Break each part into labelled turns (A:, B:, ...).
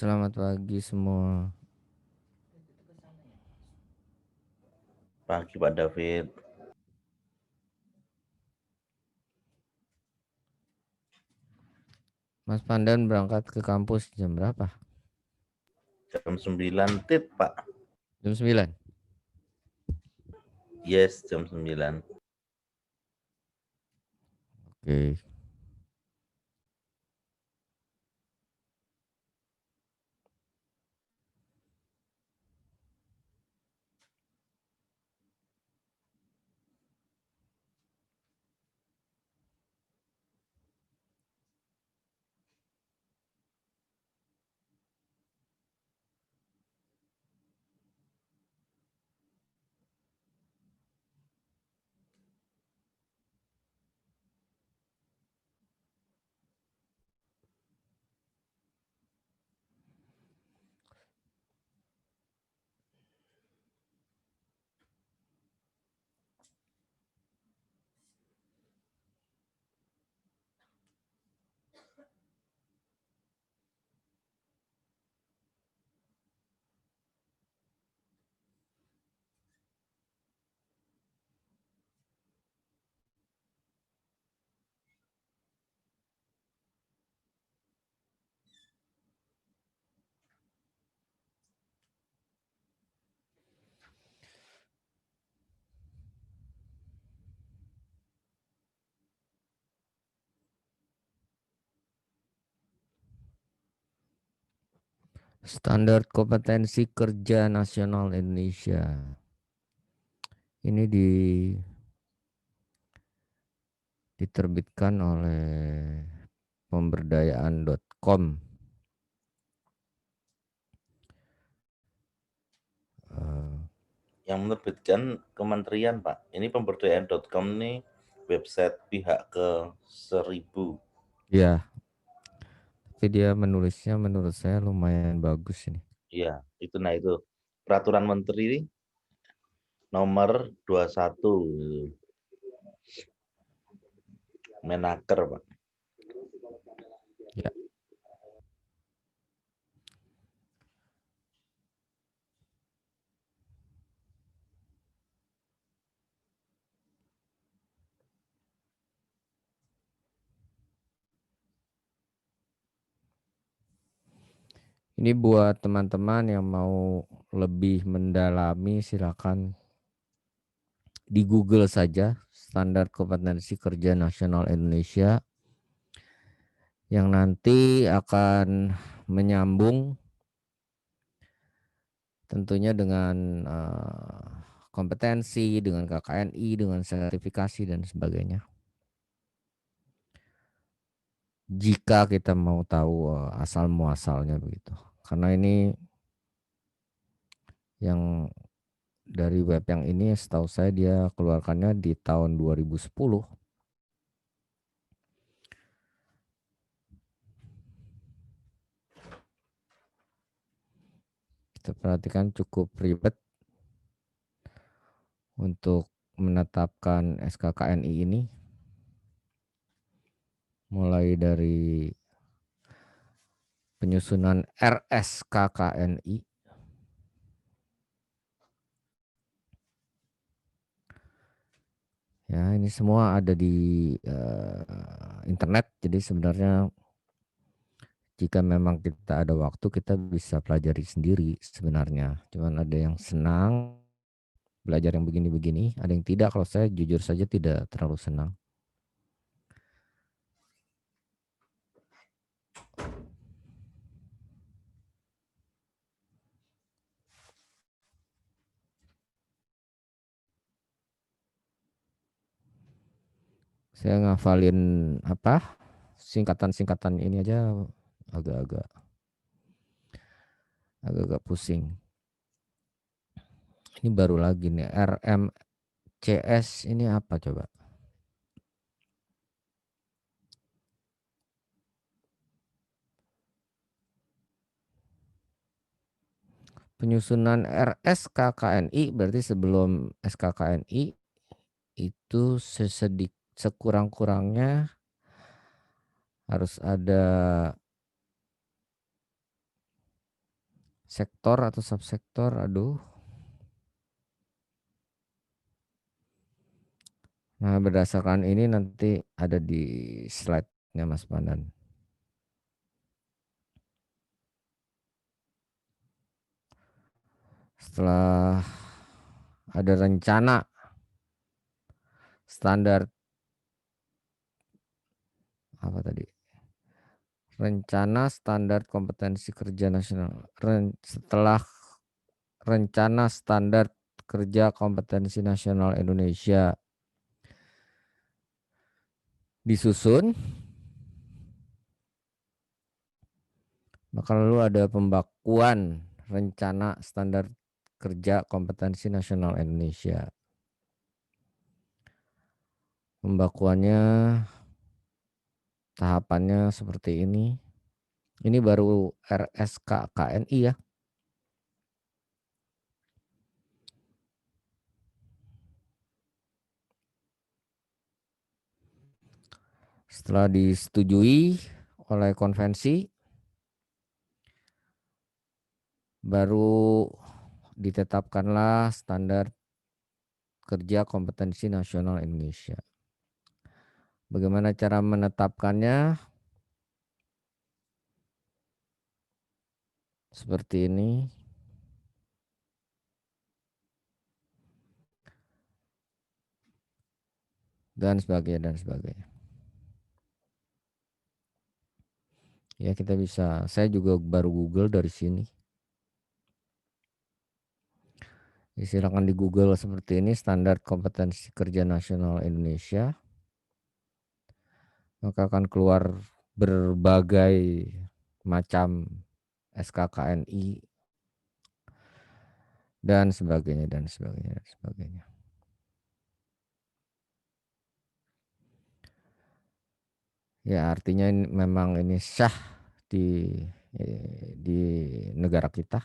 A: Selamat pagi semua.
B: Pagi Pak David.
A: Mas Pandan berangkat ke kampus jam berapa?
B: Jam 9 tit Pak.
A: Jam 9.
B: Yes, jam 9.
A: Oke. Standar kompetensi kerja nasional Indonesia. Ini diterbitkan oleh pemberdayaan.com.
B: Yang menerbitkan kementerian Pak. Ini pemberdayaan.com nih website pihak ke 1000.
A: Ya, tapi dia menulisnya menurut saya lumayan bagus ini.
B: Iya, itu peraturan menteri nomor 21 Menaker Pak.
A: Ya. Ini buat teman-teman yang mau lebih mendalami silakan di Google saja standar kompetensi kerja nasional Indonesia yang nanti akan menyambung tentunya dengan kompetensi, dengan KKNI, dengan sertifikasi dan sebagainya. Jika kita mau tahu asal muasalnya begitu. Karena ini yang dari web yang ini setahu saya dia keluarkannya di tahun 2010. Kita perhatikan cukup ribet untuk menetapkan SKKNI ini. Mulai dari penyusunan RSKKNI, ya ini semua ada di internet. Jadi sebenarnya jika memang kita ada waktu kita bisa pelajari sendiri sebenarnya. Cuman ada yang senang belajar yang begini-begini, ada yang tidak. Kalau saya jujur saja tidak terlalu senang. Saya ngafalin apa singkatan-singkatan ini aja agak-agak pusing. Ini baru lagi nih RMCS ini apa coba? Penyusunan RSKKNI berarti sebelum SKKNI itu sekurang-kurangnya harus ada sektor atau subsektor, aduh. Nah, berdasarkan ini nanti ada di slide-nya Mas Pandan. Setelah ada rencana standar apa tadi? Rencana standar kompetensi kerja nasional. Setelah rencana standar kerja kompetensi nasional Indonesia disusun, maka lalu ada pembakuan rencana standar kerja kompetensi nasional Indonesia. Pembakuannya tahapannya seperti ini. Ini baru RSKKNI ya. Setelah disetujui oleh konvensi, baru ditetapkanlah standar kerja kompetensi nasional Indonesia. Bagaimana cara menetapkannya? Seperti ini. Dan sebagainya, dan sebagainya. Ya kita bisa, saya juga baru Google dari sini. Silakan di Google seperti ini, standar kompetensi kerja nasional Indonesia. Maka akan keluar berbagai macam SKKNI dan sebagainya, dan sebagainya, dan sebagainya. Ya artinya ini, memang ini sah di negara kita.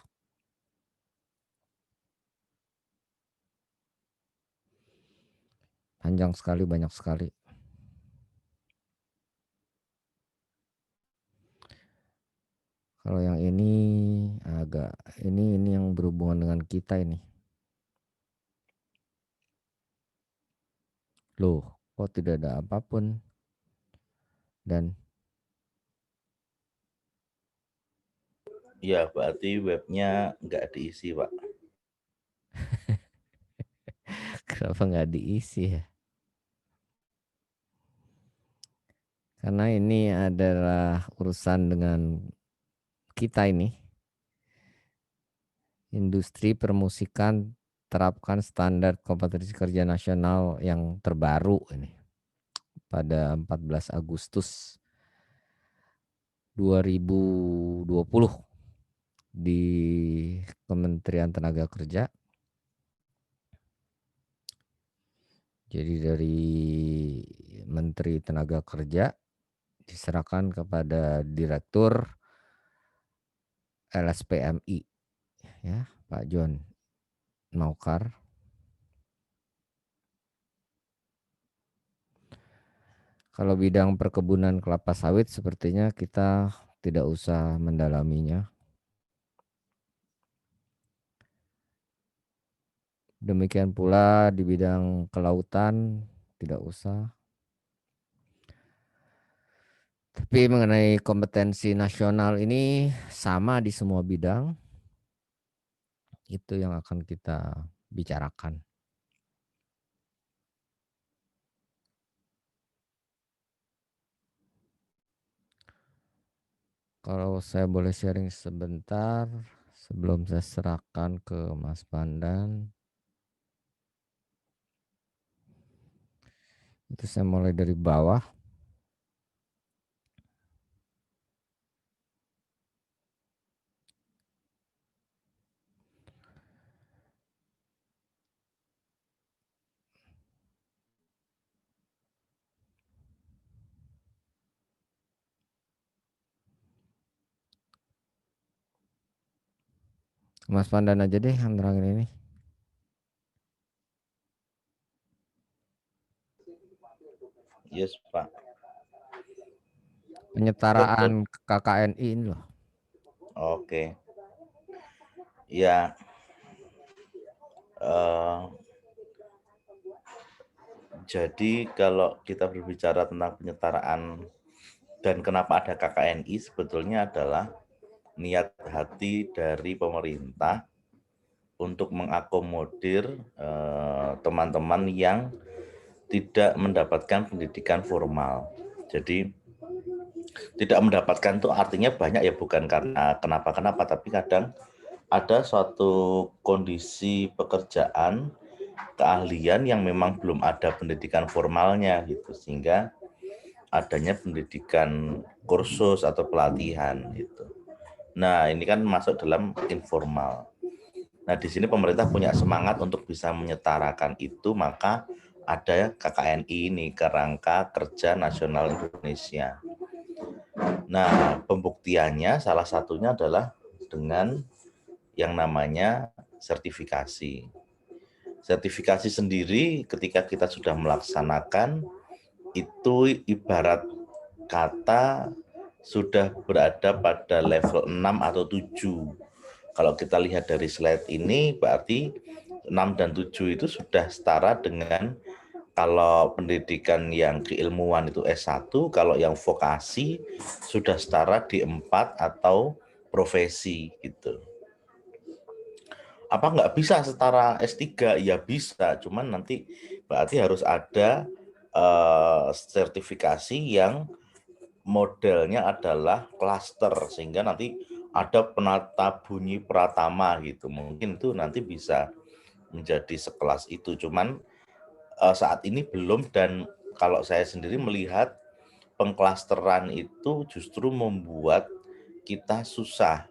A: Panjang sekali, banyak sekali. Kalau yang ini agak ini yang berhubungan dengan kita ini. Loh, kok tidak ada apapun? Dan
B: Ya, berarti webnya nggak diisi, Pak.
A: kenapa nggak diisi ya? Karena ini adalah urusan dengan kita ini. Industri permusikan terapkan standar kompetensi kerja nasional yang terbaru ini pada 14 Agustus 2020 di Kementerian Tenaga Kerja. Jadi dari Menteri Tenaga Kerja diserahkan kepada Direktur LSPMI ya, Pak John Naukar. Kalau bidang perkebunan kelapa sawit sepertinya kita tidak usah mendalaminya. Demikian pula di bidang kelautan tidak usah. Tapi mengenai kompetensi nasional ini sama di semua bidang. Itu yang akan kita bicarakan. Kalau saya boleh sharing sebentar sebelum saya serahkan ke Mas Pandan. Itu saya mulai dari bawah. Mas Pandan aja deh yang terangin ini.
B: Yes, Pak. Betul.
A: Penyetaraan KKNI ini loh.
B: Oke. Ya, jadi kalau kita berbicara tentang penyetaraan dan kenapa ada KKNI, sebetulnya adalah niat hati dari pemerintah untuk mengakomodir teman-teman yang tidak mendapatkan pendidikan formal. Jadi tidak mendapatkan itu artinya banyak ya, bukan karena kenapa-kenapa, tapi kadang ada suatu kondisi pekerjaan, keahlian yang memang belum ada pendidikan formalnya gitu, sehingga adanya pendidikan kursus atau pelatihan gitu. Nah, ini kan masuk dalam informal. Nah, di sini pemerintah punya semangat untuk bisa menyetarakan itu, maka ada KKNI ini, Kerangka Kerja Nasional Indonesia. Nah, pembuktiannya salah satunya adalah dengan yang namanya sertifikasi. Sertifikasi sendiri ketika kita sudah melaksanakan itu ibarat kata sudah berada pada level 6 atau 7. Kalau kita lihat dari slide ini berarti 6 dan 7 itu sudah setara dengan kalau pendidikan yang keilmuan itu S1, kalau yang vokasi sudah setara di 4 atau profesi gitu. Apa nggak bisa setara S3? Ya bisa, cuman nanti berarti harus ada sertifikasi yang modelnya adalah klaster, sehingga nanti ada penata bunyi pratama gitu. Mungkin itu nanti bisa menjadi sekelas itu, cuman saat ini belum. Dan kalau saya sendiri melihat pengklasteran itu justru membuat kita susah.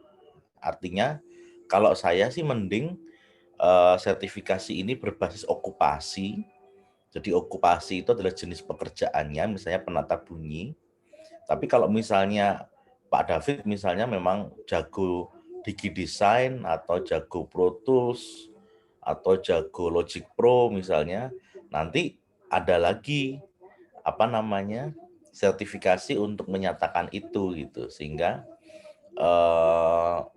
B: Artinya kalau saya sih mending sertifikasi ini berbasis okupasi. Jadi okupasi itu adalah jenis pekerjaannya, misalnya penata bunyi. Tapi kalau misalnya Pak David misalnya memang jago DigiDesign atau jago Pro Tools atau jago Logic Pro misalnya, nanti ada lagi apa namanya sertifikasi untuk menyatakan itu gitu, sehingga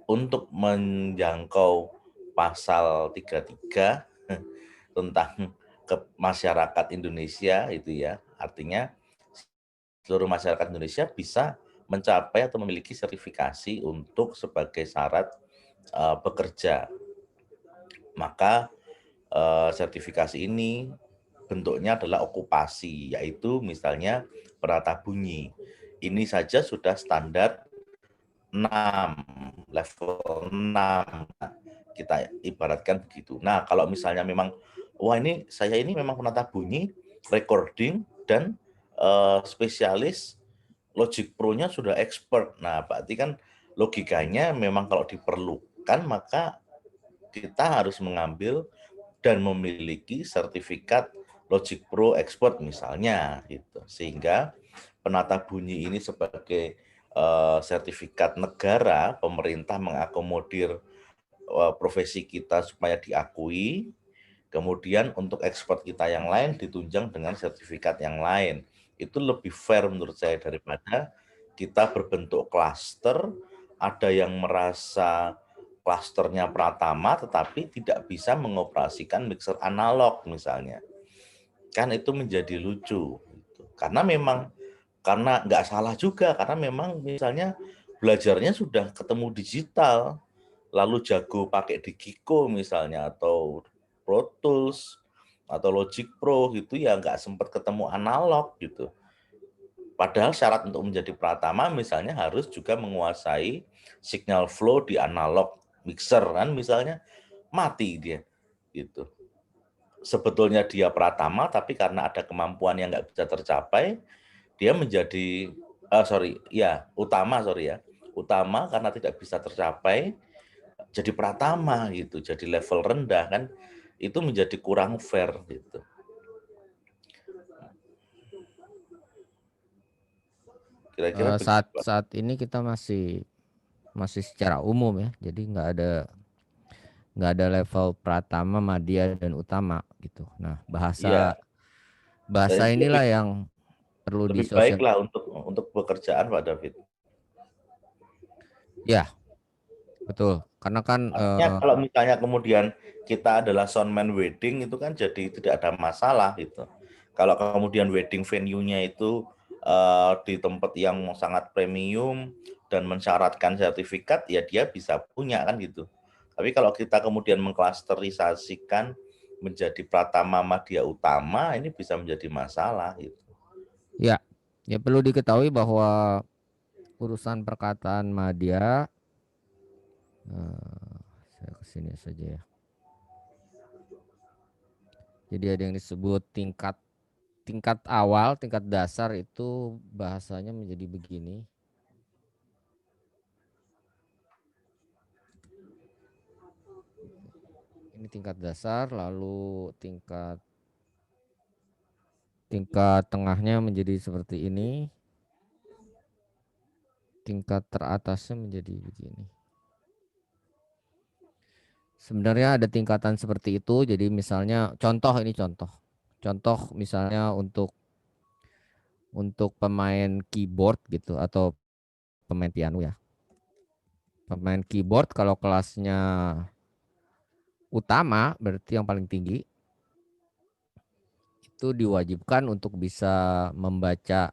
B: untuk menjangkau pasal 33 tentang ke masyarakat Indonesia itu ya, artinya seluruh masyarakat Indonesia bisa mencapai atau memiliki sertifikasi untuk sebagai syarat bekerja. Maka sertifikasi ini bentuknya adalah okupasi, yaitu misalnya penata bunyi. Ini saja sudah standar 6, level 6. Nah, kita ibaratkan begitu. Nah, kalau misalnya memang, wah ini saya ini memang penata bunyi, recording, dan spesialis Logic Pro-nya sudah expert. Nah, berarti kan logikanya memang kalau diperlukan, maka kita harus mengambil dan memiliki sertifikat Logic Pro Expert misalnya gitu. Sehingga penata bunyi ini sebagai sertifikat negara, pemerintah mengakomodir profesi kita supaya diakui. Kemudian untuk ekspor kita yang lain ditunjang dengan sertifikat yang lain. Itu lebih fair menurut saya daripada kita berbentuk klaster, ada yang merasa klasternya Pratama tetapi tidak bisa mengoperasikan mixer analog misalnya. Kan itu menjadi lucu. Karena memang, karena nggak salah juga, karena memang misalnya belajarnya sudah ketemu digital, lalu jago pakai Digiko misalnya, atau Pro Tools, atau Logic Pro gitu ya, nggak sempat ketemu analog gitu. Padahal syarat untuk menjadi pratama misalnya harus juga menguasai signal flow di analog mixer kan misalnya, mati dia gitu. Sebetulnya dia pratama, tapi karena ada kemampuan yang nggak bisa tercapai, dia menjadi utama karena tidak bisa tercapai, jadi pratama gitu, jadi level rendah kan, itu menjadi kurang fair gitu. Kira-kira
A: saat ini kita masih secara umum ya, jadi nggak ada level pratama, madya, dan utama gitu. Nah,
B: Iya,
A: bahasa inilah
B: lebih
A: yang perlu
B: lebih baik
A: disosial.
B: lah untuk pekerjaan Pak David.
A: Ya, betul. Karena kan
B: Artinya kalau misalnya kemudian kita adalah soundman wedding itu kan jadi tidak ada masalah gitu. Kalau kemudian wedding venue-nya itu di tempat yang sangat premium dan mensyaratkan sertifikat, ya dia bisa punya kan gitu. Tapi kalau kita kemudian mengklasterisasikan menjadi Pratama Madya Utama, ini bisa menjadi masalah gitu.
A: ya, ya perlu diketahui bahwa urusan perkataan madya, saya kesini saja ya. Jadi ada yang disebut tingkat awal, tingkat dasar itu bahasanya menjadi begini. Ini tingkat dasar, lalu tingkat tengahnya menjadi seperti ini, tingkat teratasnya menjadi begini. Sebenarnya ada tingkatan seperti itu. Jadi misalnya contoh misalnya untuk pemain keyboard gitu atau pemain piano ya. Pemain keyboard kalau kelasnya utama berarti yang paling tinggi itu diwajibkan untuk bisa membaca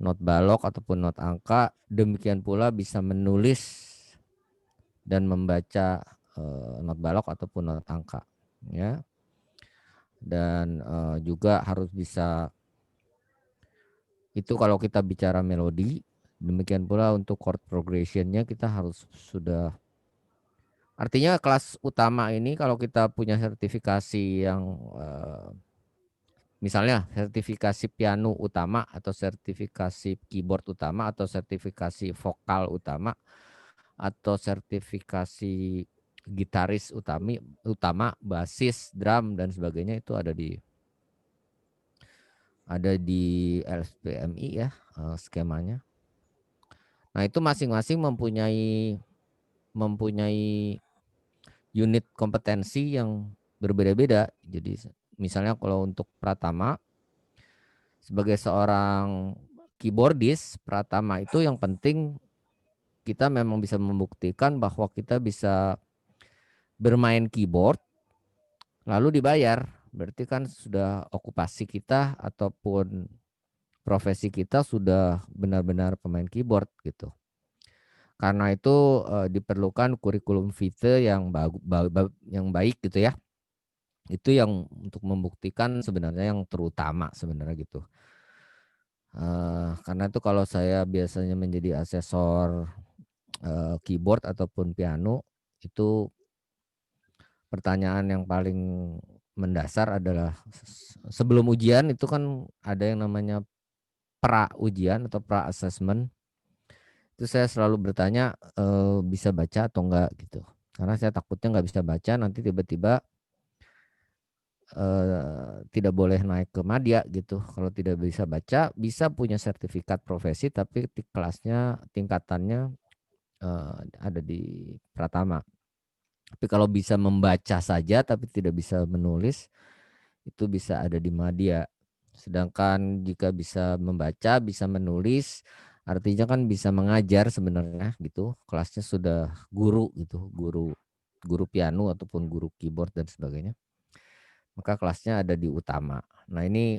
A: not balok ataupun not angka, demikian pula bisa menulis dan membaca not balok ataupun not angka ya. Dan juga harus bisa, itu kalau kita bicara melodi, demikian pula untuk chord progressionnya kita harus sudah, artinya kelas utama ini kalau kita punya sertifikasi yang misalnya sertifikasi piano utama atau sertifikasi keyboard utama atau sertifikasi vokal utama atau sertifikasi gitaris utama, basis, drum dan sebagainya itu ada di LSPMI ya skemanya. Nah, itu masing-masing mempunyai unit kompetensi yang berbeda-beda. Jadi misalnya kalau untuk Pratama sebagai seorang keyboardist, Pratama itu yang penting kita memang bisa membuktikan bahwa kita bisa bermain keyboard lalu dibayar. Berarti kan sudah okupasi kita ataupun profesi kita sudah benar-benar pemain keyboard gitu. Karena itu diperlukan kurikulum vitae yang baik gitu ya. Itu yang untuk membuktikan sebenarnya yang terutama sebenarnya gitu. Karena itu kalau saya biasanya menjadi asesor keyboard ataupun piano, itu pertanyaan yang paling mendasar adalah sebelum ujian itu kan ada yang namanya pra ujian atau pra assessment. Itu saya selalu bertanya bisa baca atau enggak gitu. Karena saya takutnya nggak bisa baca nanti tiba-tiba tidak boleh naik ke madya gitu. Kalau tidak bisa baca bisa punya sertifikat profesi tapi kelasnya tingkatannya ada di Pratama. Tapi kalau bisa membaca saja tapi tidak bisa menulis itu bisa ada di madya. Sedangkan jika bisa membaca, bisa menulis, artinya kan bisa mengajar sebenarnya gitu. Kelasnya sudah guru gitu, guru piano ataupun guru keyboard dan sebagainya. Maka kelasnya ada di utama. Nah, ini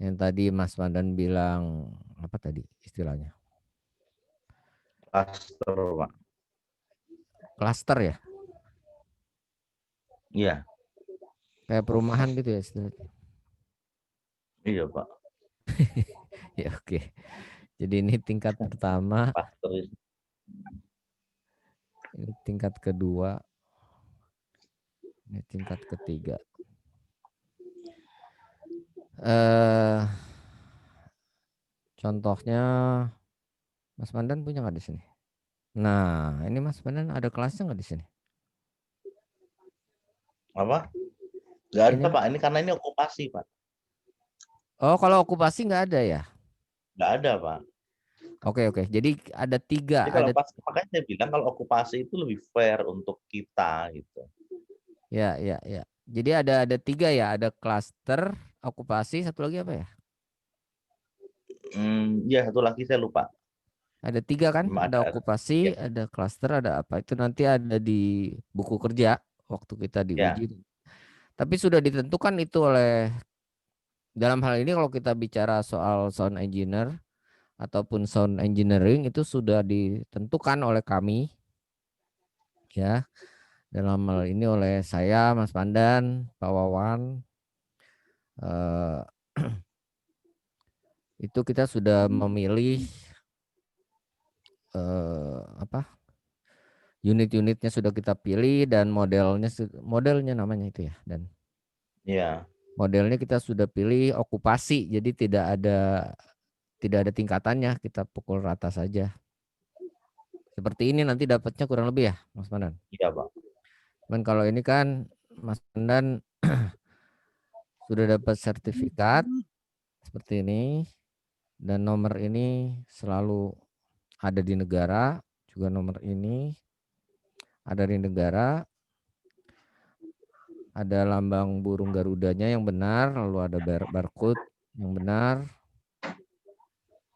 A: yang tadi Mas Mandan bilang apa tadi istilahnya?
B: Cluster, Pak.
A: Klaster ya?
B: Iya,
A: Kayak perumahan gitu ya istilahnya.
B: iya Pak.
A: Ya oke. Jadi ini tingkat pertama,
B: Cluster itu.
A: ini tingkat kedua, ini tingkat ketiga. Contohnya Mas Mandan punya nggak di sini? Nah, ini Mas Mandan ada kelasnya nggak di sini?
B: Apa? Nggak
A: Ini
B: ada Pak, ini karena ini okupasi Pak.
A: oh kalau okupasi nggak ada ya?
B: Nggak ada Pak.
A: Oke. Jadi ada tiga,
B: Jadi kalau pas, makanya saya bilang kalau okupasi itu lebih fair untuk kita gitu.
A: ya. Jadi ada tiga ya, ada klaster, okupasi, satu lagi apa ya?
B: Ya satu lagi saya lupa.
A: Ada 3 kan,
B: Memang
A: ada
B: ya,
A: okupasi, ada klaster, ada apa. Itu nanti ada di buku kerja waktu kita
B: ya,
A: diuji. Tapi sudah ditentukan itu oleh, dalam hal ini kalau kita bicara soal sound engineer ataupun sound engineering itu sudah ditentukan oleh kami ya. Dalam hal ini oleh saya, Mas Pandan, Pak Wawan, eh, itu kita sudah memilih apa, unit-unitnya sudah kita pilih dan modelnya namanya itu ya, dan
B: ya,
A: modelnya kita sudah pilih okupasi, jadi tidak ada tingkatannya, kita pukul rata saja. Seperti ini nanti dapatnya kurang lebih ya, Mas Pandan.
B: iya Pak.
A: Cuman kalau ini kan Mas Pandan sudah dapat sertifikat seperti ini, dan nomor ini selalu ada di negara, juga nomor ini ada di negara, ada lambang burung Garudanya yang benar, lalu ada barcode yang benar.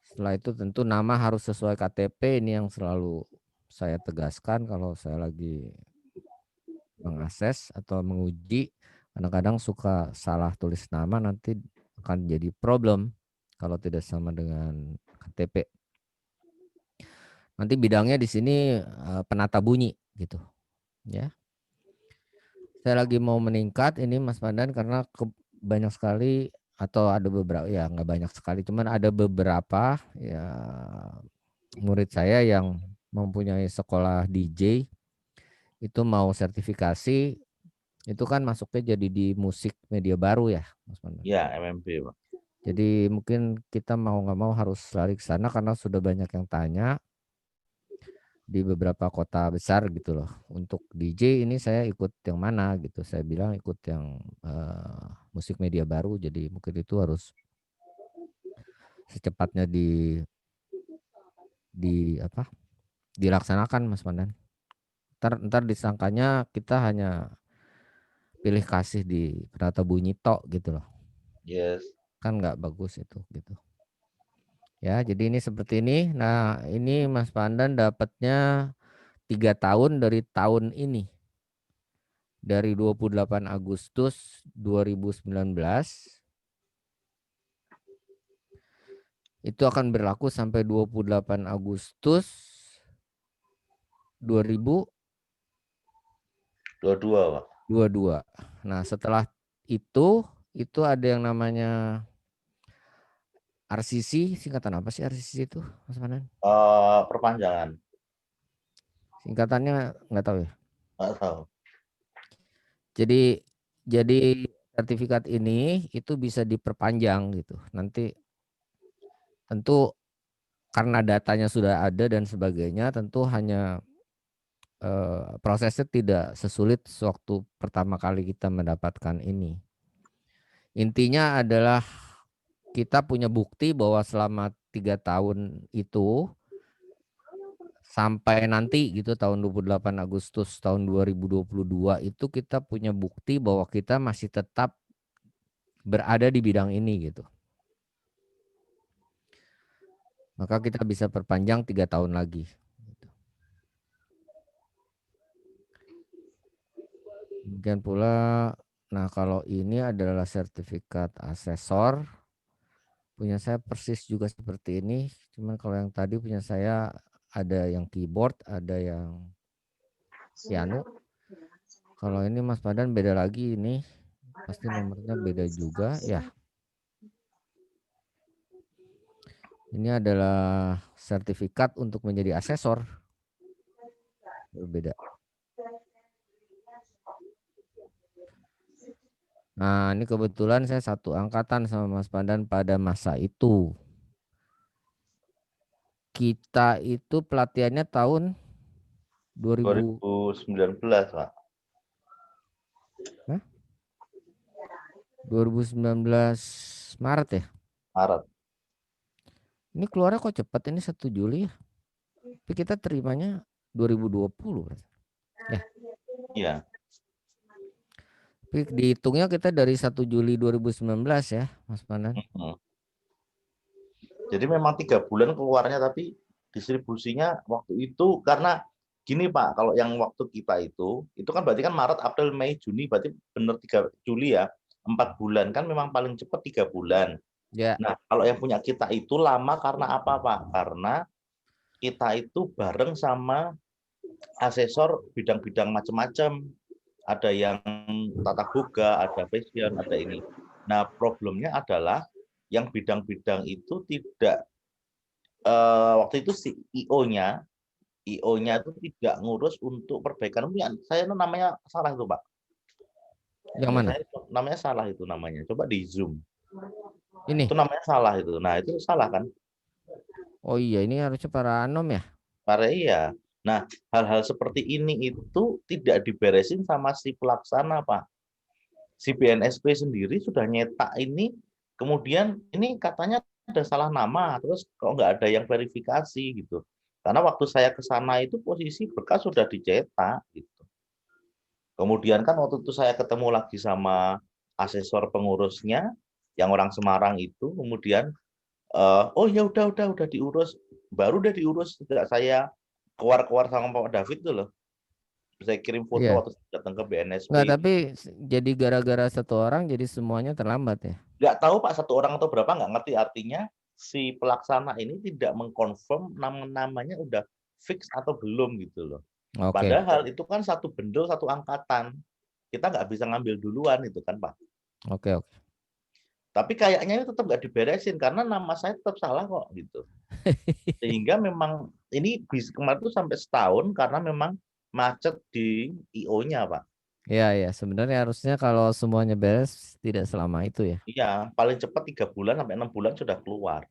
A: Setelah itu tentu nama harus sesuai KTP, ini yang selalu saya tegaskan kalau saya lagi mengakses atau menguji. Kadang-kadang suka salah tulis nama, nanti akan jadi problem kalau tidak sama dengan KTP. Nanti bidangnya di sini penata bunyi gitu ya. Saya lagi mau meningkat ini Mas Pandan karena banyak sekali, atau ada beberapa, ya nggak banyak sekali, cuman ada beberapa ya murid saya yang mempunyai sekolah DJ itu mau sertifikasi, itu kan masuknya jadi di musik media baru ya Mas Pandan.
B: Ya, MMB Pak.
A: Jadi mungkin kita mau nggak mau harus lari ke sana karena sudah banyak yang tanya di beberapa kota besar gitu loh. Untuk DJ ini saya ikut yang mana gitu. Saya bilang ikut yang musik media baru. Jadi mungkin itu harus secepatnya di apa? Dilaksanakan Mas Pandan. Ntar disangkanya kita hanya pilih kasih di penata bunyi tok gitu loh.
B: Yes.
A: Kan nggak bagus itu gitu. Ya, jadi ini seperti ini. Nah, ini Mas Pandan dapatnya 3 tahun dari tahun ini. Dari 28 Agustus 2019 itu akan berlaku sampai 28 Agustus
B: 22 Pak.
A: 2022. Nah, setelah itu ada yang namanya RCC, singkatan apa sih RCC itu, Mas Manan?
B: Perpanjangan.
A: Singkatannya nggak tahu ya.
B: Nggak tahu.
A: Jadi sertifikat ini itu bisa diperpanjang gitu. Nanti tentu karena datanya sudah ada dan sebagainya, tentu hanya prosesnya tidak sesulit sewaktu pertama kali kita mendapatkan ini. Intinya adalah kita punya bukti bahwa selama 3 tahun itu sampai nanti gitu tahun 28 Agustus tahun 2022 itu kita punya bukti bahwa kita masih tetap berada di bidang ini gitu. Maka kita bisa perpanjang 3 tahun lagi. Demikian pula, nah kalau ini adalah sertifikat asesor. Punya saya persis juga seperti ini. Cuman kalau yang tadi punya saya ada yang keyboard, ada yang piano. Kalau ini Mas Padan beda lagi ini. Pasti nomornya beda juga ya. Ini adalah sertifikat untuk menjadi asesor. Berbeda. Nah, ini kebetulan saya satu angkatan sama Mas Pandan pada masa itu. Kita itu pelatihannya tahun 2000.
B: 2019 Pak.
A: Hah? 2019 Maret ya?
B: Maret.
A: Ini keluarnya kok cepat, ini 1 Juli ya? Tapi kita terimanya 2020. Ya.
B: Iya.
A: Tapi dihitungnya kita dari 1 Juli 2019 ya, Mas Panan.
B: Jadi memang 3 bulan keluarnya, tapi distribusinya waktu itu karena gini Pak, kalau yang waktu kita itu kan berarti kan Maret, April, Mei, Juni, berarti benar 3 Juli ya, 4 bulan kan memang paling cepat 3 bulan.
A: Ya.
B: Nah, kalau yang punya kita itu lama karena apa Pak? Karena kita itu bareng sama asesor bidang-bidang macam-macam. Ada yang tata boga, ada fashion, ada ini. Nah, problemnya adalah yang bidang-bidang itu tidak waktu itu si IO-nya itu tidak ngurus untuk perbaikan. Saya itu namanya salah itu Pak.
A: Yang mana?
B: Saya namanya salah itu namanya. Coba di Zoom.
A: Ini.
B: Itu namanya salah itu. Nah, itu salah kan?
A: Oh iya, ini harusnya para anom ya?
B: Para iya. Nah, hal-hal seperti ini itu tidak diberesin sama si pelaksana, Pak. Si BNSP sendiri sudah nyetak ini, kemudian ini katanya ada salah nama, terus kok nggak ada yang verifikasi gitu. Karena waktu saya ke sana itu posisi berkas sudah dicetak gitu. Kemudian kan waktu itu saya ketemu lagi sama asesor pengurusnya yang orang Semarang itu, kemudian oh ya udah diurus, baru udah diurus sejak saya keluar sama Pak David tuh loh. Saya kirim foto
A: Iya.
B: waktu datang ke BNSP
A: Nggak,
B: itu.
A: tapi jadi gara-gara satu orang jadi semuanya terlambat ya?
B: Nggak tahu Pak, satu orang atau berapa, nggak ngerti, artinya si pelaksana ini tidak mengkonfirm namanya udah fix atau belum gitu loh.
A: Oke.
B: Padahal itu kan satu bendel satu angkatan, kita nggak bisa ngambil duluan itu kan Pak.
A: Oke.
B: Tapi kayaknya itu tetap nggak diberesin karena nama saya tetap salah kok gitu. Sehingga memang ini kemarin itu sampai setahun karena memang macet di IO-nya Pak.
A: Iya, sebenarnya harusnya kalau semuanya beres tidak selama itu ya.
B: Iya, paling cepat 3 bulan sampai 6 bulan sudah keluar.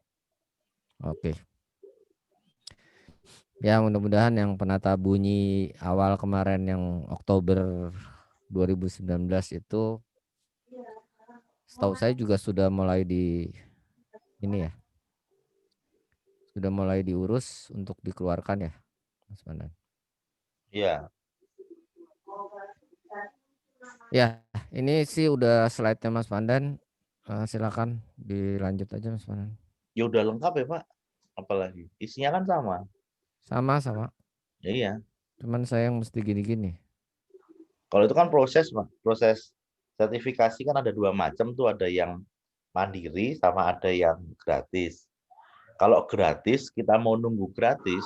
A: Oke. Ya, mudah-mudahan yang penata bunyi awal kemarin yang Oktober 2019 itu, setahu saya juga sudah mulai ini ya, sudah mulai diurus untuk dikeluarkan ya, Mas Pandan.
B: Iya.
A: Ya, ini sih udah slide-nya Mas Pandan. Silakan dilanjut aja Mas Pandan.
B: Ya udah lengkap ya Pak. Apalagi isinya kan sama.
A: Sama.
B: Ya, iya.
A: Cuman saya yang mesti gini-gini.
B: Kalau itu kan proses Pak. Proses sertifikasi kan ada 2 macam tuh, ada yang mandiri sama ada yang gratis. Kalau gratis kita mau nunggu gratis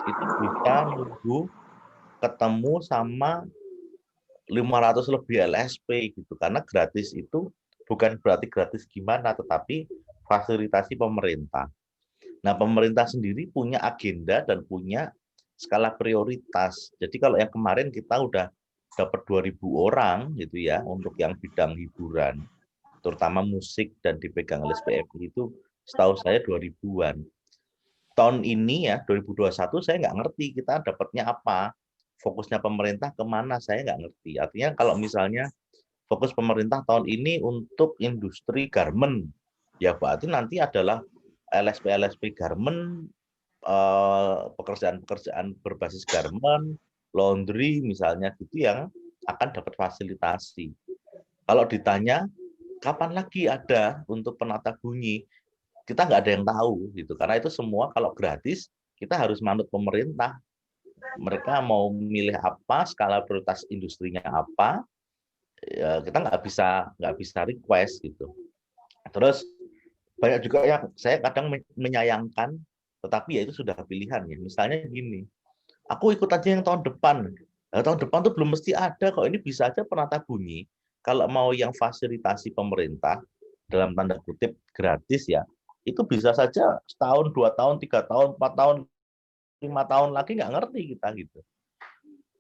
B: itu bisa nunggu ketemu sama 500 lebih LSP gitu. Karena gratis itu bukan berarti gratis gimana, tetapi fasilitasi pemerintah. Nah, pemerintah sendiri punya agenda dan punya skala prioritas. Jadi kalau yang kemarin kita udah dapat 2.000 orang gitu ya untuk yang bidang hiburan, terutama musik dan dipegang oleh SPMI itu setahu saya 2.000-an. Tahun ini ya 2021 saya nggak ngerti kita dapatnya apa. Fokusnya pemerintah kemana saya nggak ngerti. Artinya kalau misalnya fokus pemerintah tahun ini untuk industri garment, ya berarti nanti adalah LSP garment, pekerjaan-pekerjaan berbasis garment, laundry misalnya gitu yang akan dapat fasilitasi. Kalau ditanya kapan lagi ada untuk penata bunyi, kita nggak ada yang tahu gitu. Karena itu semua kalau gratis kita harus manut pemerintah. Mereka mau milih apa, skala prioritas industrinya apa, ya kita nggak bisa request gitu. Terus banyak juga yang saya kadang menyayangkan, tetapi ya itu sudah pilihan ya. Misalnya gini, aku ikut aja yang tahun depan. Nah, tahun depan tuh belum mesti ada kok. Ini bisa aja penata bunyi. Kalau mau yang fasilitasi pemerintah, dalam tanda kutip gratis ya, itu bisa saja setahun, 2 tahun, 3 tahun, 4 tahun, 5 tahun lagi nggak ngerti kita gitu.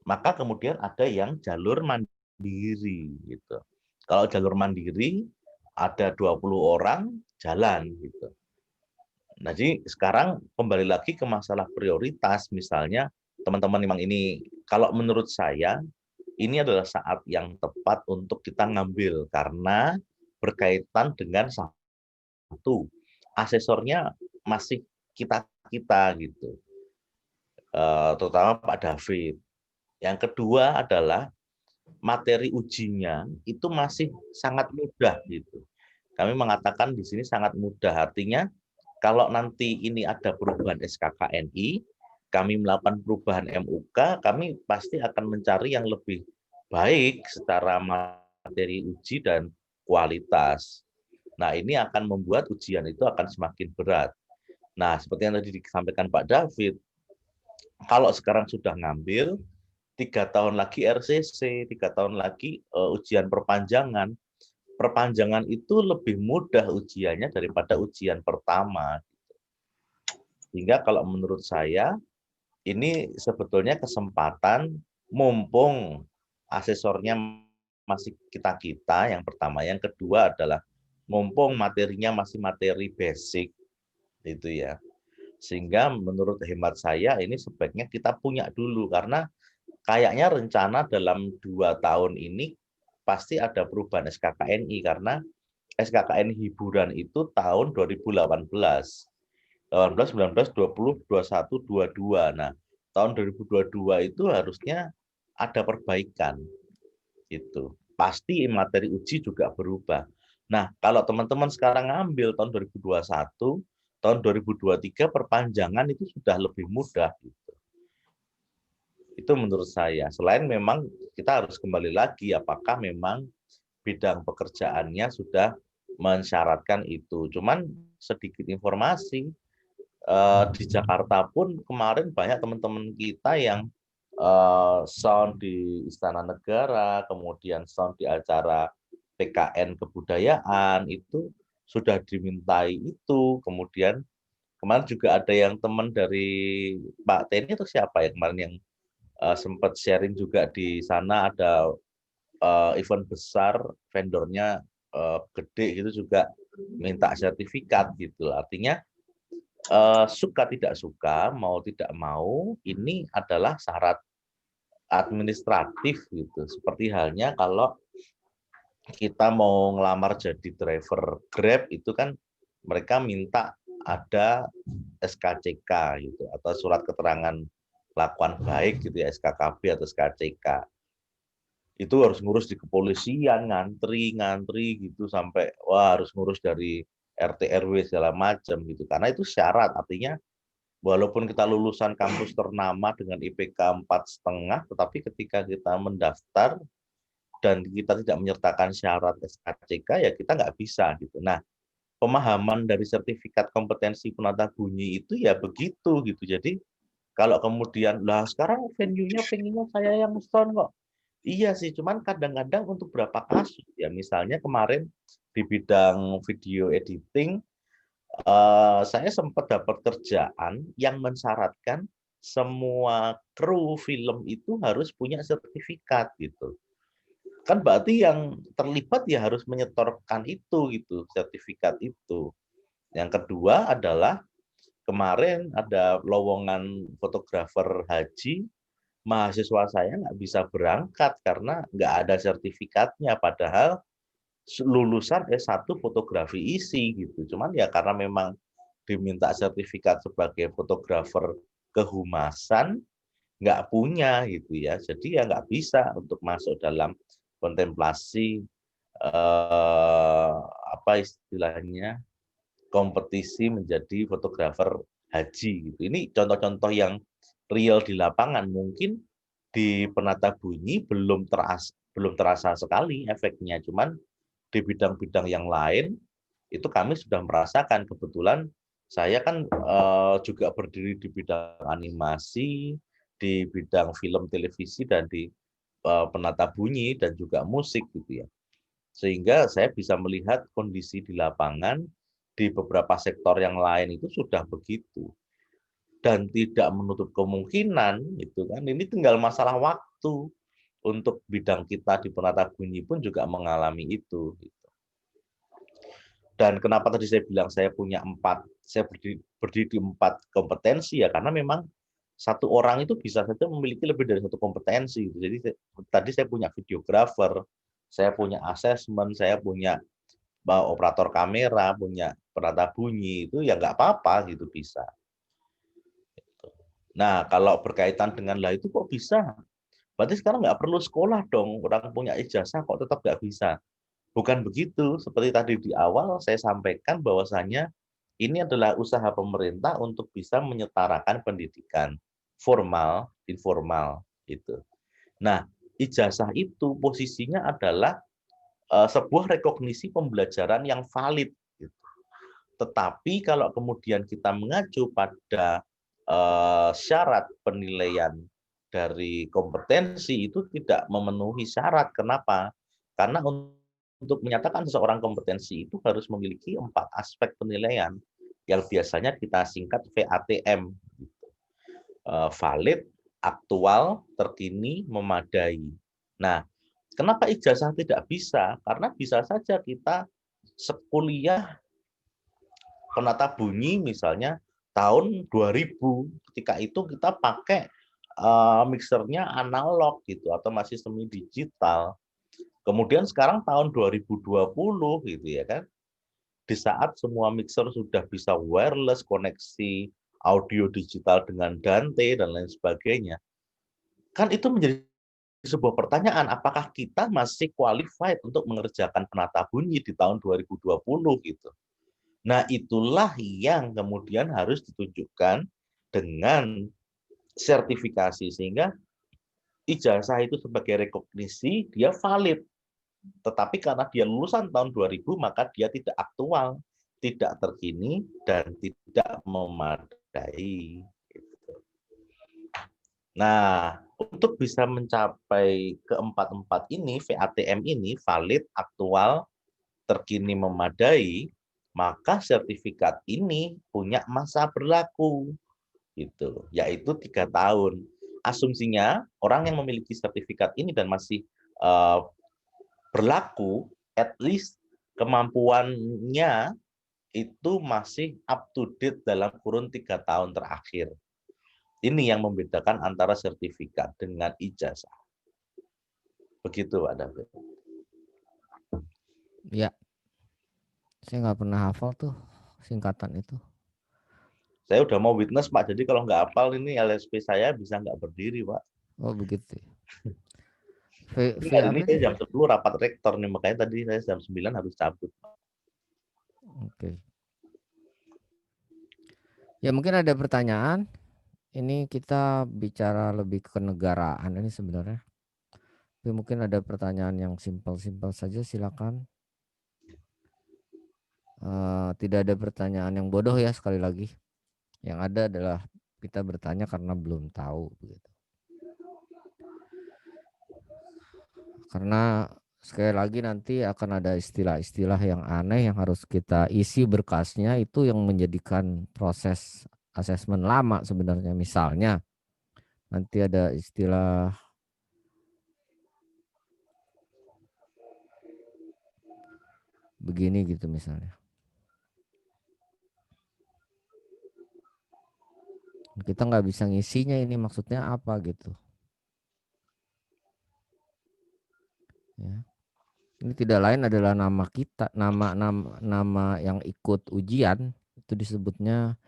B: Maka kemudian ada yang jalur mandiri gitu. Kalau jalur mandiri ada 20 orang jalan gitu. Nah, jadi sekarang kembali lagi ke masalah prioritas, misalnya teman-teman memang ini, kalau menurut saya ini adalah saat yang tepat untuk kita ngambil karena berkaitan dengan satu, asesornya masih kita gitu, terutama Pak David. Yang kedua adalah materi ujinya itu masih sangat mudah gitu. Kami mengatakan di sini sangat mudah, artinya kalau nanti ini ada perubahan SKKNI, kami melakukan perubahan MUK, kami pasti akan mencari yang lebih baik secara materi uji dan kualitas. Nah, ini akan membuat ujian itu akan semakin berat. Nah, seperti yang tadi disampaikan Pak David, kalau sekarang sudah ngambil, 3 tahun lagi RCC, 3 tahun lagi ujian perpanjangan. Perpanjangan itu lebih mudah ujiannya daripada ujian pertama. Sehingga kalau menurut saya, ini sebetulnya kesempatan mumpung asesornya masih kita-kita, yang pertama. Yang kedua adalah mumpung materinya masih materi basic, itu ya. Sehingga menurut hemat saya ini sebaiknya kita punya dulu, karena kayaknya rencana dalam 2 tahun ini pasti ada perubahan SKKNI, karena SKKN hiburan itu tahun 2018. 18, 19, 20, 21, 22. Nah, tahun 2022 itu harusnya ada perbaikan. Itu. Pasti materi uji juga berubah. Nah, kalau teman-teman sekarang ngambil tahun 2021, tahun 2023 perpanjangan itu sudah lebih mudah. Gitu. Itu menurut saya. Selain memang kita harus kembali lagi apakah memang bidang pekerjaannya sudah mensyaratkan itu. Cuman sedikit informasi, di Jakarta pun kemarin banyak teman-teman kita yang sound di Istana Negara, kemudian sound di acara PKN Kebudayaan, itu sudah dimintai itu. Kemudian kemarin juga ada yang teman dari Pak Teni atau siapa ya kemarin yang sempat sharing juga di sana, ada event besar, vendornya gede gitu juga minta sertifikat gitu. Artinya suka tidak suka, mau tidak mau, ini adalah syarat administratif gitu. Seperti halnya kalau kita mau ngelamar jadi driver Grab itu kan mereka minta ada SKCK gitu atau surat keterangan kelakuan baik gitu ya, SKKB atau SKCK. Itu harus ngurus di kepolisian, ngantri gitu sampai wah harus ngurus dari RT RW segala macam gitu. Karena itu syarat, artinya walaupun kita lulusan kampus ternama dengan IPK 4,5, tetapi ketika kita mendaftar dan kita tidak menyertakan syarat SKCK, ya kita nggak bisa gitu. Nah, pemahaman dari sertifikat kompetensi penata bunyi itu ya begitu gitu. Jadi kalau kemudian lah sekarang venue-nya pengennya saya yang sound kok. Iya sih, cuman kadang-kadang untuk beberapa kasus ya, misalnya kemarin di bidang video editing, saya sempat dapat kerjaan yang mensyaratkan semua kru film itu harus punya sertifikat gitu. Kan berarti yang terlibat ya harus menyetorkan itu gitu, sertifikat itu. Yang kedua adalah kemarin ada lowongan fotografer haji, mahasiswa saya nggak bisa berangkat karena nggak ada sertifikatnya, padahal lulusan S1 fotografi isi gitu. Cuman ya karena memang diminta sertifikat sebagai fotografer kehumasan, nggak punya gitu ya. Jadi ya nggak bisa untuk masuk dalam kontemplasi apa istilahnya kompetisi menjadi fotografer haji gitu. Ini contoh-contoh yang real di lapangan. Mungkin di penata bunyi belum terasa sekali efeknya, cuman di bidang-bidang yang lain itu kami sudah merasakan. Kebetulan saya kan juga berdiri di bidang animasi, di bidang film televisi, dan di penata bunyi dan juga musik gitu ya. Sehingga saya bisa melihat kondisi di lapangan di beberapa sektor yang lain itu sudah begitu. Dan tidak menutup kemungkinan itu kan ini tinggal masalah waktu untuk bidang kita di penata bunyi pun juga mengalami itu. Gitu. Dan kenapa tadi saya bilang saya berdiri di 4 kompetensi ya, karena memang satu orang itu bisa saja memiliki lebih dari 1 kompetensi. Jadi tadi saya punya videografer, saya punya asesmen, saya punya operator kamera, punya penata bunyi, itu ya nggak apa-apa gitu bisa. Nah, kalau berkaitan dengan lah itu kok bisa? Berarti sekarang nggak perlu sekolah dong, orang punya ijazah kok tetap nggak bisa. Bukan begitu, seperti tadi di awal saya sampaikan bahwasanya ini adalah usaha pemerintah untuk bisa menyetarakan pendidikan formal, informal gitu. Nah, ijazah itu posisinya adalah sebuah rekognisi pembelajaran yang valid gitu. Tetapi kalau kemudian kita mengacu pada syarat penilaian dari kompetensi itu tidak memenuhi syarat. Kenapa? Karena untuk menyatakan seseorang kompetensi itu harus memiliki 4 aspek penilaian yang biasanya kita singkat VATM. Valid, aktual, terkini, memadai. Nah, kenapa ijazah tidak bisa? Karena bisa saja kita sekuliah penata bunyi misalnya tahun 2000, ketika itu kita pakai mixernya analog gitu atau masih semi digital. Kemudian sekarang tahun 2020 gitu ya kan, di saat semua mixer sudah bisa wireless, koneksi audio digital dengan Dante dan lain sebagainya, kan itu menjadi sebuah pertanyaan, apakah kita masih qualified untuk mengerjakan penata bunyi di tahun 2020 gitu. Nah, itulah yang kemudian harus ditunjukkan dengan sertifikasi sehingga ijazah itu sebagai rekognisi dia valid. Tetapi karena dia lulusan tahun 2000 maka dia tidak aktual, tidak terkini dan tidak memadai. Nah, untuk bisa mencapai keempat-empat ini, VATM ini valid, aktual, terkini, memadai, maka sertifikat ini punya masa berlaku, gitu, yaitu 3 tahun. Asumsinya orang yang memiliki sertifikat ini dan masih berlaku, at least kemampuannya itu masih up to date dalam kurun 3 tahun terakhir. Ini yang membedakan antara sertifikat dengan ijazah. Begitu, Pak David.
A: Ya, saya nggak pernah hafal tuh singkatan itu.
B: Saya udah mau witness, Pak. Jadi kalau nggak hafal ini LSP saya bisa nggak berdiri, Pak.
A: Oh begitu. V
B: Hari
A: apa
B: ini
A: ini?
B: saya jam 10 rapat rektor nih, makanya tadi saya jam 9 harus cabut.
A: Oke. Ya mungkin ada pertanyaan. Ini kita bicara lebih ke kenegaraan ini sebenarnya. Tapi mungkin ada pertanyaan yang simpel-simpel saja, silakan. Tidak ada pertanyaan yang bodoh ya, sekali lagi. Yang ada adalah kita bertanya karena belum tahu begitu. Karena sekali lagi nanti akan ada istilah-istilah yang aneh yang harus kita isi berkasnya, itu yang menjadikan proses asesmen lama sebenarnya. Misalnya nanti ada istilah begini gitu misalnya. Kita nggak bisa ngisinya, ini maksudnya apa gitu. Ya. Ini tidak lain adalah nama kita, nama yang ikut ujian itu disebutnya,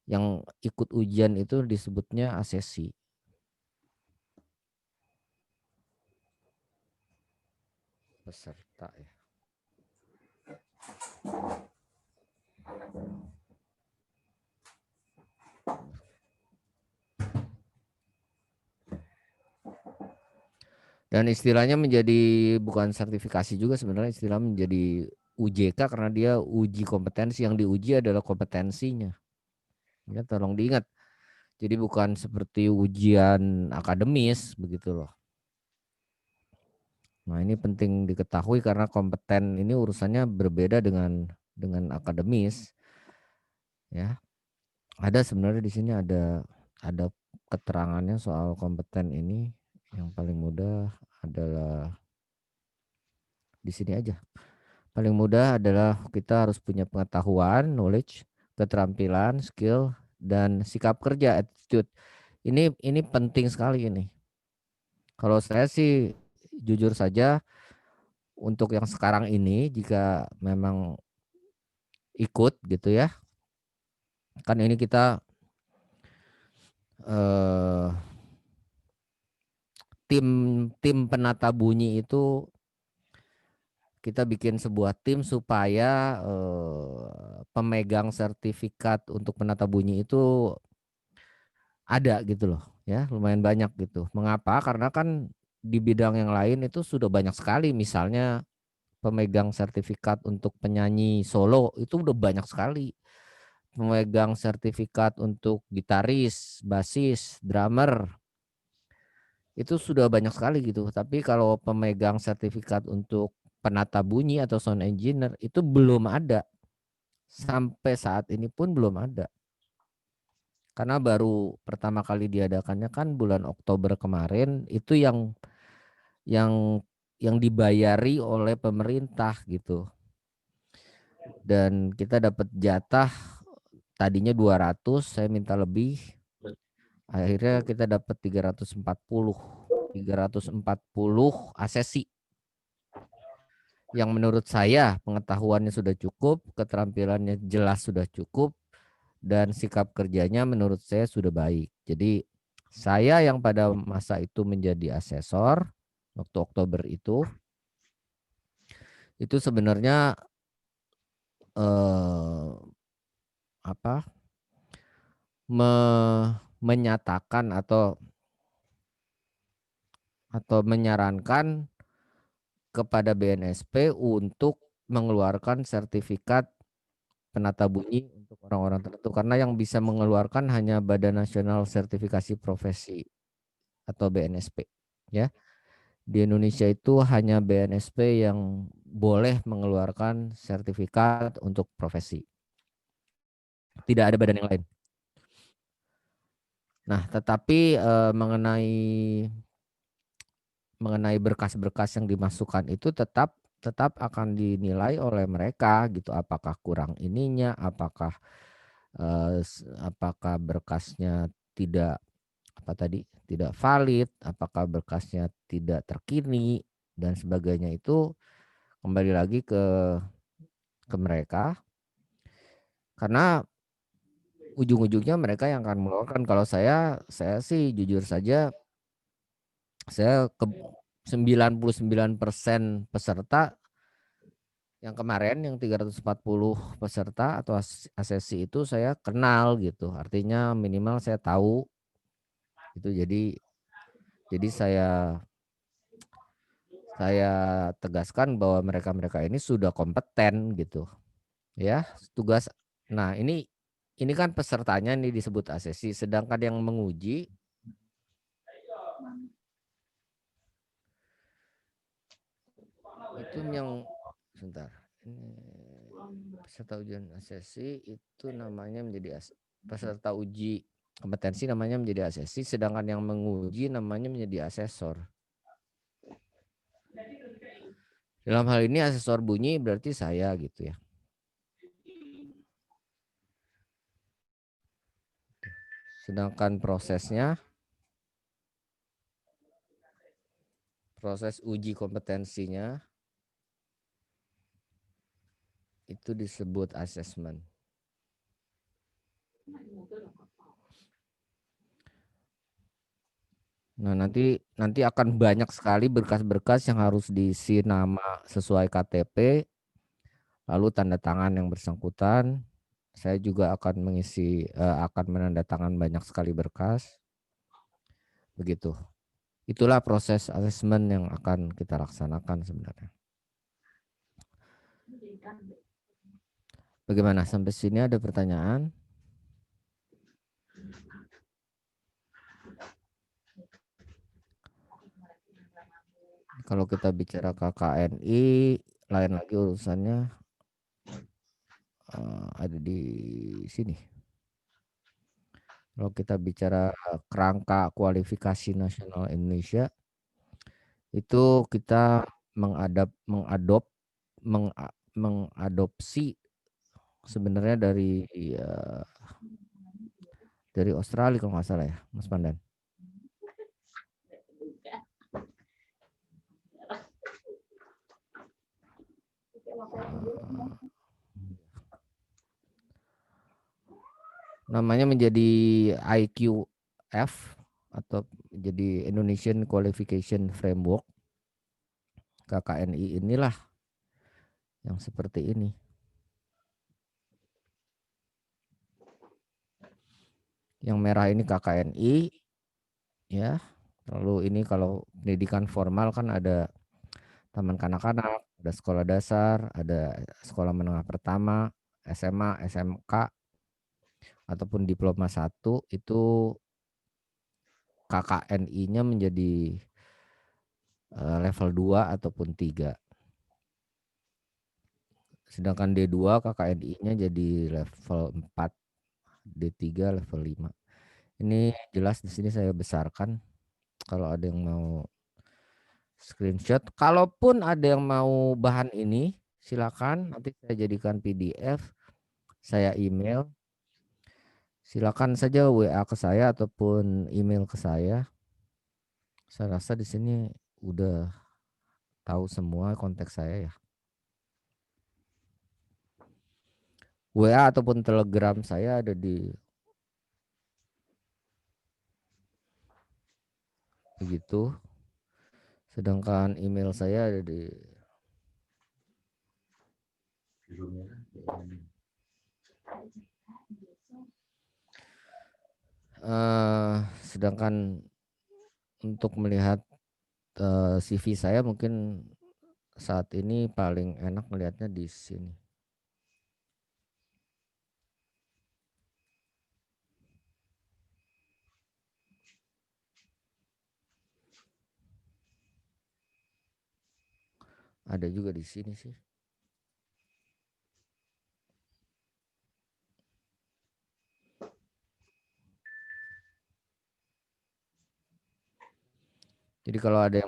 A: yang ikut ujian itu disebutnya asesi. Peserta ya. Dan istilahnya menjadi bukan sertifikasi juga sebenarnya, istilah menjadi UJK karena dia uji kompetensi, yang diuji adalah kompetensinya. Ya, tolong diingat. Jadi bukan seperti ujian akademis begitu loh. Nah, ini penting diketahui karena kompeten ini urusannya berbeda dengan akademis. Ya. Ada sebenarnya di sini ada keterangannya soal kompeten ini. Yang paling mudah adalah di sini aja. Paling mudah adalah kita harus punya pengetahuan, knowledge, keterampilan, skill, dan sikap kerja, attitude. Ini penting sekali ini. Kalau saya sih jujur saja untuk yang sekarang ini, jika memang ikut gitu ya, kan ini kita eh, tim penata bunyi itu kita bikin sebuah tim supaya pemegang sertifikat untuk penata bunyi itu ada gitu loh ya, lumayan banyak gitu. Mengapa? Karena kan di bidang yang lain itu sudah banyak sekali, misalnya pemegang sertifikat untuk penyanyi solo itu udah banyak sekali. Pemegang sertifikat untuk gitaris, basis, drummer itu sudah banyak sekali gitu. Tapi kalau pemegang sertifikat untuk penata bunyi atau sound engineer itu belum ada. Sampai saat ini pun belum ada. Karena baru pertama kali diadakannya kan bulan Oktober kemarin, itu yang yang dibayari oleh pemerintah gitu. Dan kita dapat jatah tadinya 200, saya minta lebih. Akhirnya kita dapat 340 asesi. Yang menurut saya pengetahuannya sudah cukup, keterampilannya jelas sudah cukup, dan sikap kerjanya menurut saya sudah baik. Jadi saya yang pada masa itu menjadi asesor waktu Oktober itu sebenarnya apa menyatakan atau menyarankan kepada BNSP untuk mengeluarkan sertifikat penata bunyi untuk orang-orang tertentu, karena yang bisa mengeluarkan hanya Badan Nasional Sertifikasi Profesi atau BNSP ya. Di Indonesia itu hanya BNSP yang boleh mengeluarkan sertifikat untuk profesi. Tidak ada badan yang lain. Nah, tetapi mengenai berkas-berkas yang dimasukkan itu tetap akan dinilai oleh mereka gitu, apakah kurang ininya, apakah berkasnya tidak tidak valid, apakah berkasnya tidak terkini dan sebagainya. Itu kembali lagi ke mereka, karena ujung-ujungnya mereka yang akan mengeluarkan. Kalau saya sih jujur saja, saya ke 99% peserta yang kemarin, yang 340 peserta atau asesi itu saya kenal gitu. Artinya minimal saya tahu itu. Jadi saya tegaskan bahwa mereka ini sudah kompeten gitu ya tugas. Nah, ini kan pesertanya nih disebut asesi, sedangkan yang menguji itu yang sebentar, ini peserta ujian asesi itu namanya menjadi peserta uji kompetensi namanya menjadi asesi, sedangkan yang menguji namanya menjadi asesor. Dalam hal ini asesor bunyi berarti saya gitu ya. Sedangkan proses uji kompetensinya itu disebut asesmen. Nah, nanti akan banyak sekali berkas-berkas yang harus diisi nama sesuai KTP, lalu tanda tangan yang bersangkutan. Saya juga akan akan menandatangan banyak sekali berkas. Begitu. Itulah proses asesmen yang akan kita laksanakan sebenarnya. Bagaimana? Sampai sini ada pertanyaan? Kalau kita bicara KKNI, lain lagi urusannya ada di sini. Kalau kita bicara kerangka kualifikasi nasional Indonesia, itu kita mengadopsi sebenarnya dari Australia kalau nggak salah ya, Mas Pandan. Namanya menjadi IQF atau jadi Indonesian Qualification Framework. KKNI inilah yang seperti ini. Yang merah ini KKNI, ya. Lalu ini kalau pendidikan formal kan ada taman kanak-kanak, ada sekolah dasar, ada sekolah menengah pertama, SMA, SMK, ataupun diploma 1 itu KKNI-nya menjadi level 2 ataupun 3. Sedangkan D2 KKNI-nya jadi level 4, D3 level 5. Ini jelas di sini saya besarkan. Kalau ada yang mau screenshot, kalaupun ada yang mau bahan ini, silakan nanti saya jadikan PDF, saya email. Silakan saja WA ke saya ataupun email ke saya. Saya rasa di sini udah tahu semua konteks saya ya. WA ataupun Telegram saya ada di begitu. Sedangkan email saya ada di sedangkan untuk melihat CV saya mungkin saat ini paling enak melihatnya di sini. Ada juga di sini sih. Jadi kalau ada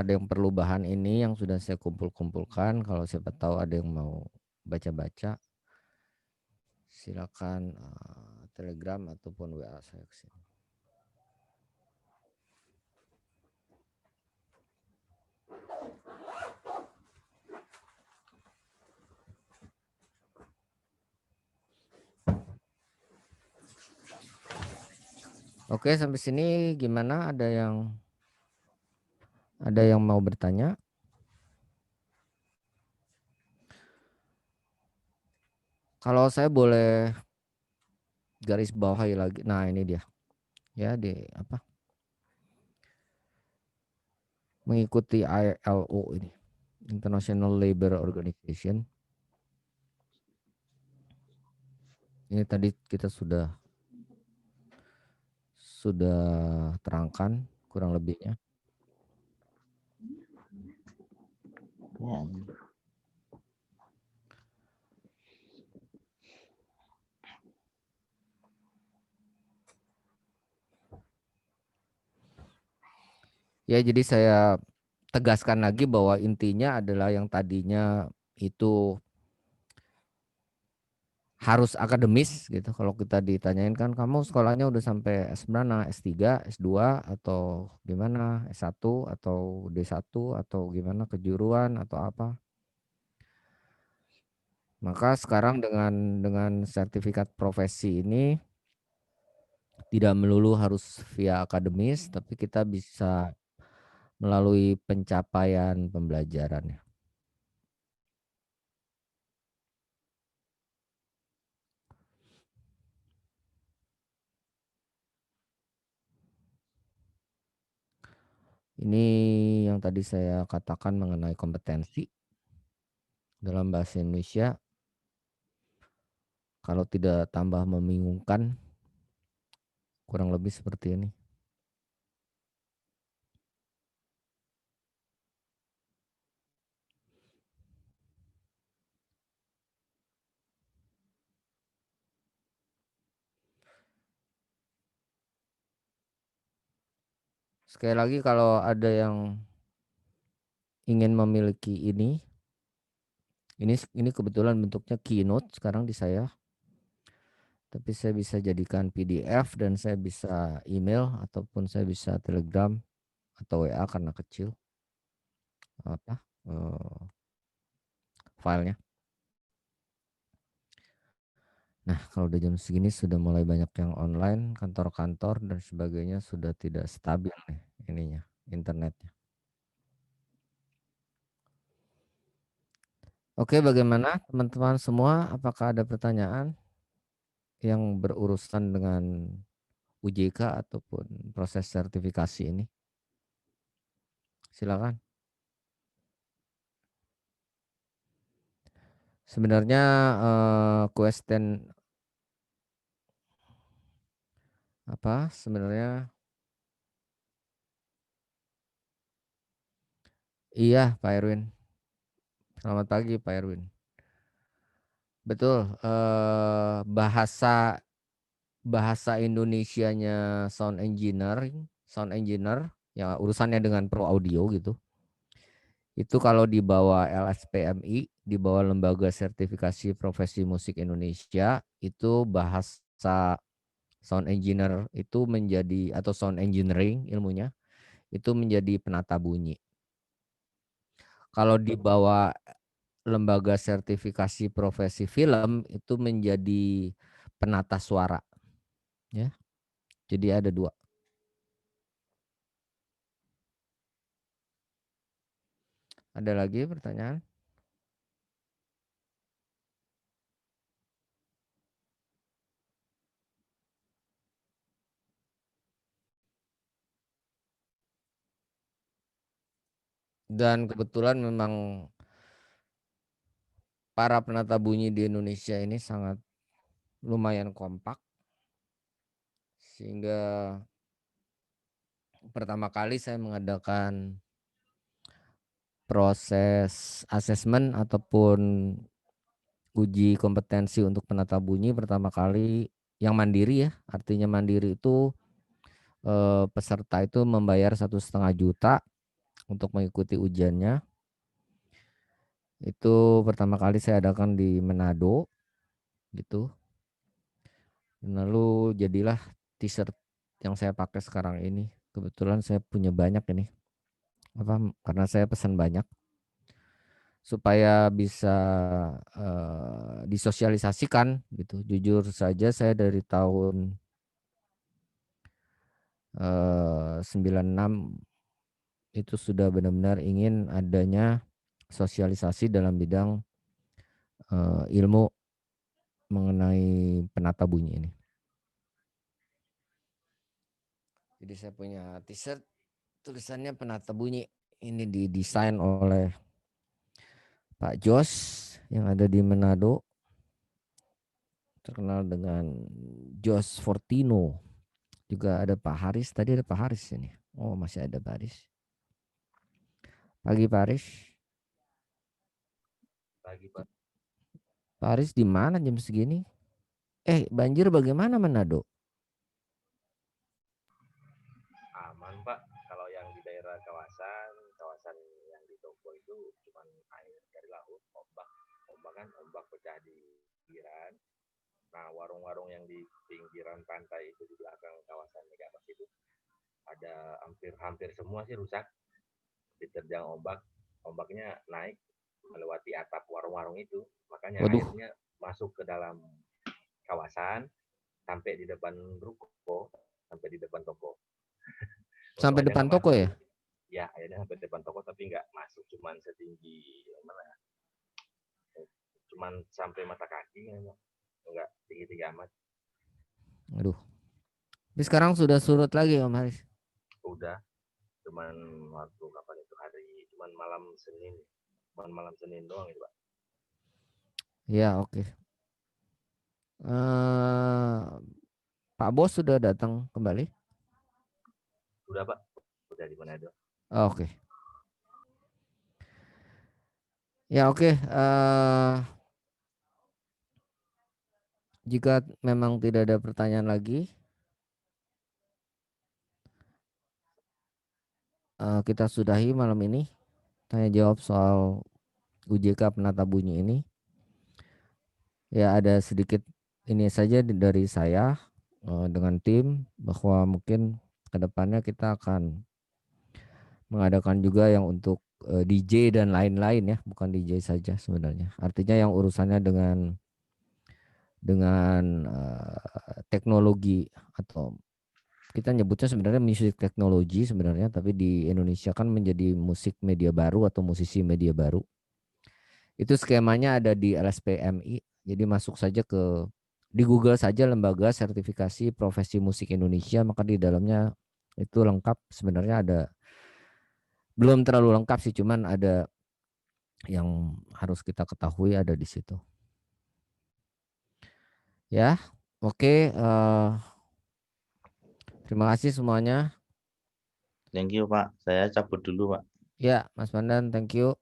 A: yang perlu bahan ini yang sudah saya kumpulkan, kalau siapa tahu ada yang mau baca-baca, silakan Telegram ataupun WA saya ke sini. Oke, sampai sini gimana? Ada yang mau bertanya? Kalau saya boleh garis bawahi lagi. Nah, ini dia. Ya, di apa? Mengikuti ILO ini, International Labour Organization. Ini tadi kita sudah terangkan kurang lebihnya. Ya, jadi saya tegaskan lagi bahwa intinya adalah yang tadinya itu harus akademis gitu. Kalau kita ditanyain kan kamu sekolahnya udah sampai S9, S3, S2 atau gimana, S1 atau D1 atau gimana kejuruan atau apa. Maka sekarang dengan sertifikat profesi ini tidak melulu harus via akademis, tapi kita bisa melalui pencapaian pembelajaran. Ini yang tadi saya katakan mengenai kompetensi dalam bahasa Indonesia. Kalau tidak tambah membingungkan, kurang lebih seperti ini. Sekali lagi kalau ada yang ingin memiliki ini kebetulan bentuknya keynote sekarang di saya. Tapi saya bisa jadikan PDF dan saya bisa email ataupun saya bisa Telegram atau WA karena kecil apa filenya. Nah, kalau udah jam segini sudah mulai banyak yang online, kantor-kantor dan sebagainya sudah tidak stabil nih ininya, internetnya. Oke, bagaimana teman-teman semua? Apakah ada pertanyaan yang berurusan dengan UJK ataupun proses sertifikasi ini? Silakan. Sebenarnya question apa sebenarnya? Iya, Pak Erwin. Selamat pagi, Pak Erwin. Betul, bahasa Indonesianya sound engineer ya urusannya dengan pro audio gitu. Itu kalau di bawah LSPMI, di bawah Lembaga Sertifikasi Profesi Musik Indonesia, itu bahasa sound engineer itu menjadi atau sound engineering ilmunya itu menjadi penata bunyi. Kalau di bawah Lembaga Sertifikasi Profesi Film itu menjadi penata suara, ya. Jadi ada dua. Ada lagi pertanyaan? Dan kebetulan memang para penata bunyi di Indonesia ini sangat lumayan kompak, sehingga pertama kali saya mengadakan proses asesmen ataupun uji kompetensi untuk penata bunyi pertama kali yang mandiri ya, artinya mandiri itu peserta itu membayar 1,5 juta untuk mengikuti ujiannya. Itu pertama kali saya adakan di Manado gitu. Lalu jadilah t-shirt yang saya pakai sekarang ini. Kebetulan saya punya banyak ini. Karena saya pesan banyak supaya bisa disosialisasikan gitu. Jujur saja saya dari tahun 96 itu sudah benar-benar ingin adanya sosialisasi dalam bidang ilmu mengenai penata bunyi ini. Jadi saya punya t-shirt tulisannya penata bunyi. Ini didesain oleh Pak Jos yang ada di Manado, terkenal dengan Jos Fortino. Juga ada Pak Haris, tadi ada Pak Haris ini. Oh, masih ada Pak Haris. Pagi Pak Haris.
B: Pagi Pak.
A: Pak Haris di mana jam segini? Banjir bagaimana Manado?
B: Aman Pak, kalau yang di daerah kawasan yang di toko itu cuma air dari laut, ombak pecah di pinggiran. Nah, warung-warung yang di pinggiran pantai itu di belakang kawasan Megamas itu ada hampir semua sih rusak, diterjang ombaknya naik melewati atap warung-warung itu, makanya
A: Waduh,
B: airnya masuk ke dalam kawasan sampai di depan ruko, sampai di depan toko.
A: sampai
B: Untungnya
A: depan
B: nggak
A: toko
B: masuk.
A: ya?
B: Ya, akhirnya sampai depan toko tapi nggak masuk, cuman setinggi mana? Cuman sampai mata kaki, nggak tinggi-tinggi amat.
A: Aduh. Tapi sekarang sudah surut lagi Om Haris.
B: Udah, cuman waktu kapan itu cuman malam Senin doang itu Pak.
A: Ya oke. Pak Bos sudah datang kembali?
B: Udah Pak, udah di Manado.
A: Oke. Ya oke. Jika memang tidak ada pertanyaan lagi, kita sudahi malam ini tanya jawab soal UJK penata bunyi ini. Ya ada sedikit ini saja dari saya dengan tim bahwa mungkin kedepannya kita akan mengadakan juga yang untuk DJ dan lain-lain ya, bukan DJ saja sebenarnya. Artinya yang urusannya dengan teknologi atau kita nyebutnya sebenarnya musik teknologi sebenarnya, tapi di Indonesia kan menjadi musik media baru atau musisi media baru. Itu skemanya ada di LSPMI, jadi masuk saja ke Di Google saja lembaga sertifikasi profesi musik Indonesia, maka di dalamnya itu lengkap. Sebenarnya ada, belum terlalu lengkap sih, cuman ada yang harus kita ketahui ada di situ. Ya, oke. Terima kasih semuanya.
B: Thank you Pak. Saya cabut dulu Pak.
A: Ya, Mas Pandan, thank you.